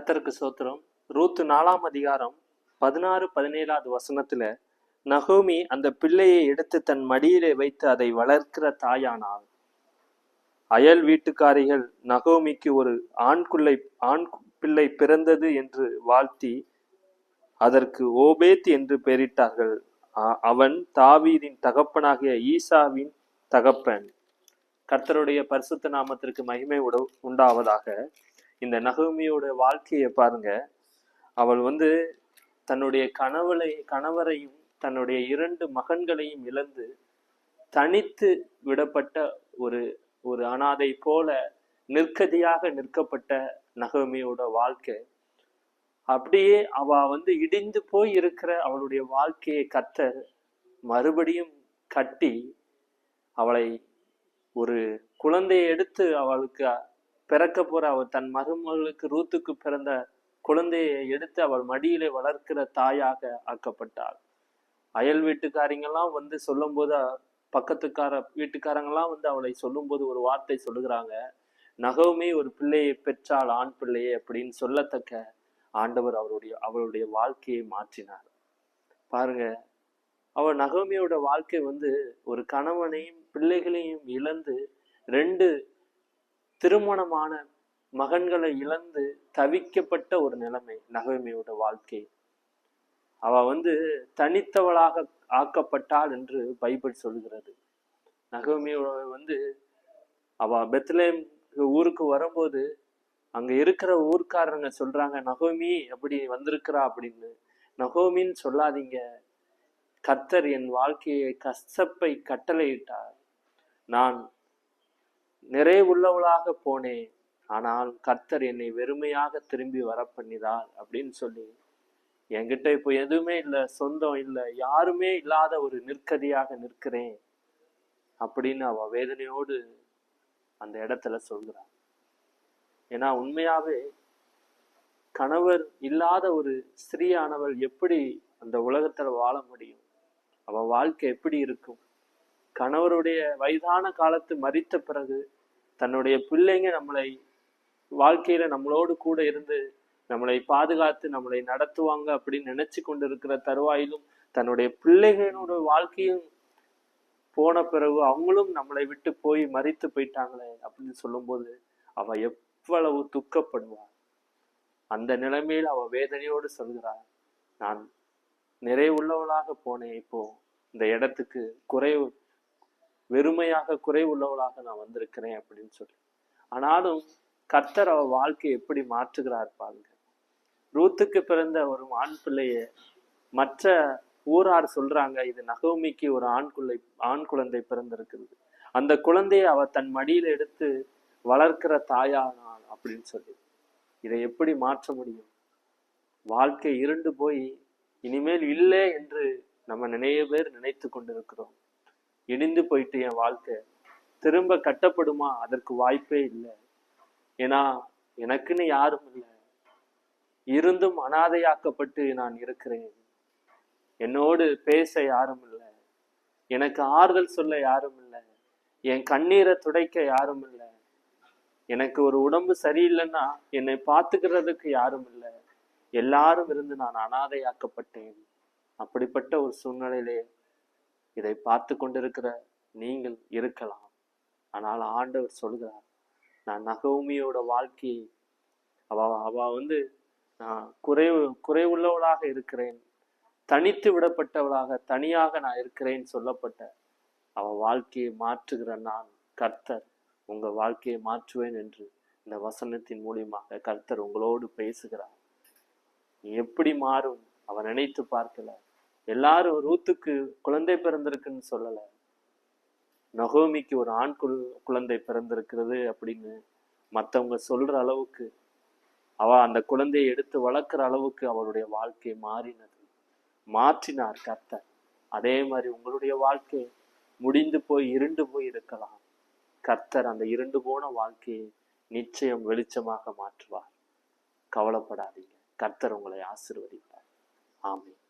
கர்த்தருக்கு சோத்திரம். ரூத்து 4ஆம் அதிகாரம் 16-17 வசனத்துல நகோமி அந்த பிள்ளையை எடுத்து தன் மடியிலே வைத்து அதை வளர்க்கிற தாயானாள். அயல் வீட்டுக்காரிகள் நகோமிக்கு ஒரு ஆண் பிள்ளை பிறந்தது என்று வாழ்த்தி அதற்கு ஓபேத் என்று பெயரிட்டார்கள். அவன் தாவீதின் தகப்பனாகிய ஈசாவின் தகப்பன். கர்த்தருடைய பரிசுத்த நாமத்திற்கு மகிமை உண்டாவதாக. இந்த நகோமியோட வாழ்க்கையை பாருங்க. அவள் தன்னுடைய கணவரையும் தன்னுடைய 2 மகன்களையும் இழந்து தனித்து விடப்பட்ட ஒரு அனாதை போல நிற்கதியாக நிற்கப்பட்ட நகோமியோட வாழ்க்கை. அப்படியே அவ இடிந்து போய் இருக்கிற அவளுடைய வாழ்க்கையை கர்த்தர் மறுபடியும் கட்டி அவளை ஒரு குழந்தையை எடுத்து அவளுக்கு பிறக்க போற அவள் தன் மருமகளுக்கு ரூத்துக்கு பிறந்த குழந்தையை எடுத்து அவள் மடியிலே வளர்க்கிற தாயாக ஆக்கப்பட்டாள். அயல் வீட்டுக்காரங்கெல்லாம் சொல்லும் போது பக்கத்துக்கார வீட்டுக்காரங்கெல்லாம் அவளை சொல்லும் போது ஒரு வார்த்தை சொல்லுகிறாங்க, நகோமி ஒரு பிள்ளையை பெற்றாள், ஆண் பிள்ளையை அப்படின்னு சொல்லத்தக்க ஆண்டவர் அவளுடைய வாழ்க்கையை மாற்றினார். பாருங்க, அவள் நகோமியோட வாழ்க்கை ஒரு கணவனையும் பிள்ளைகளையும் இழந்து 2 திருமணமான மகன்களை இழந்து தவிக்கப்பட்ட ஒரு நிலைமை நகோமியோட வாழ்க்கை. அவ தனித்தவளாக ஆக்கப்பட்டாள் என்று பைபிள் சொல்லுகிறது. நகோமியோட அவ பெத்லேம் ஊருக்கு வரும்போது அங்க இருக்கிற ஊர்க்காரங்க சொல்றாங்க, நகோமி அப்படி வந்திருக்கிறா அப்படின்னு. நகோமின்னு சொல்லாதீங்க, கர்த்தர் என் வாழ்க்கையை கசப்பை கட்டளையிட்டார். நான் நிறைவுள்ளவளாக போனேன், ஆனால் கர்த்தர் என்னை வெறுமையாக திரும்பி வர பண்ணினார் அப்படின்னு சொல்லி, என்கிட்ட இப்போ எதுவுமே இல்லை, சொந்தம் இல்லை, யாருமே இல்லாத ஒரு நிற்கதியாக நிற்கிறேன் அப்படின்னு அவ வேதனையோடு அந்த இடத்துல சொல்கிறார். ஏன்னா உண்மையாவே கணவர் இல்லாத ஒரு ஸ்திரீயானவள் எப்படி அந்த உலகத்துல வாழ முடியும்? அவ வாழ்க்கை எப்படி இருக்கும்? கணவருடைய வயதான காலத்து மரித்த பிறகு தன்னுடைய பிள்ளைங்க நம்மளை வாழ்க்கையில நம்மளோடு கூட இருந்து நம்மளை பாதுகாத்து நம்மளை நடத்துவாங்க அப்படின்னு நினைச்சு கொண்டு இருக்கிற தருவாயிலும் தன்னுடைய பிள்ளைகளோட வாழ்க்கையும் போன பிறகு அவங்களும் நம்மளை விட்டு போய் மரித்து போயிட்டாங்களே அப்படின்னு சொல்லும்போது அவ எவ்வளவு துக்கப்படுவாள். அந்த நிலைமையில் அவ வேதனையோடு சொல்கிறாள், நான் நிறைவுள்ளவளாக போனேன், இப்போ இந்த இடத்துக்கு வெறுமையாக குறைவுள்ளவளாக நான் வந்திருக்கிறேன் அப்படின்னு சொல்லி. ஆனாலும் கர்த்தர் அவ வாழ்க்கையை எப்படி மாற்றுகிறார் பாருங்க. ரூத்துக்கு பிறந்த ஒரு ஆண் பிள்ளைய மற்ற ஊரார் சொல்றாங்க, இது நகோமிக்கு ஒரு ஆண் குழந்தை பிறந்திருக்கிறது, அந்த குழந்தையை அவ தன் மடியில எடுத்து வளர்க்கிற தாயானாள் அப்படின்னு சொல்லி. இதை எப்படி மாற்ற முடியும்? வாழ்க்கை இருண்டு போய் இனிமேல் இல்லை என்று நம்ம நிறைய பேர் நினைத்து கொண்டிருக்கிறோம். இடிந்து போயிட்டு என் வாழ்க்கை திரும்ப கட்டப்படுமா? அதற்கு வாய்ப்பே இல்லை. ஏன்னா எனக்குன்னு யாரும் இல்லை, இருந்தும் அனாதையாக்கப்பட்டு நான் இருக்கிறேன். என்னோடு பேச யாரும் இல்லை, எனக்கு ஆறுதல் சொல்ல யாரும் இல்லை, என் கண்ணீரை துடைக்க யாரும் இல்லை, எனக்கு ஒரு உடம்பு சரியில்லைன்னா என்னை பார்த்துக்கிறதுக்கு யாரும் இல்லை, எல்லாரும் இருந்து நான் அனாதையாக்கப்பட்டேன். அப்படிப்பட்ட ஒரு சூழ்நிலையிலே இதை பார்த்து கொண்டிருக்கிற நீங்கள் இருக்கலாம். ஆனால் ஆண்டவர் சொல்கிறார், நான் நகோமியோட வாழ்க்கையை அவ நான் குறைவுள்ளவளாக இருக்கிறேன், தனித்து விடப்பட்டவளாக தனியாக நான் இருக்கிறேன்னு சொல்லப்பட்ட அவ வாழ்க்கையை மாற்றுகிற நான் கர்த்தர் உங்க வாழ்க்கையை மாற்றுவேன் என்று இந்த வசனத்தின் மூலியமாக கர்த்தர் உங்களோடு பேசுகிறார். எப்படி மாறும் அவ நினைத்து பார்க்கல. எல்லாரும் ரூத்துக்கு குழந்தை பிறந்திருக்குன்னு சொல்லல, நகோமிக்கு ஒரு ஆண் குழந்தை பிறந்திருக்கிறது அப்படின்னு மற்றவங்க சொல்ற அளவுக்கு அவ அந்த குழந்தையை எடுத்து வளர்க்கிற அளவுக்கு அவளுடைய வாழ்க்கை மாற்றினார் கர்த்தர். அதே மாதிரி உங்களுடைய வாழ்க்கை முடிந்து போய் இருண்டு போய் இருக்கலாம், கர்த்தர் அந்த இருண்டு போன வாழ்க்கையை நிச்சயம் வெளிச்சமாக மாற்றுவார். கவலைப்படாதீங்க, கர்த்தர் உங்களை ஆசீர்வதிப்பார். ஆமென்.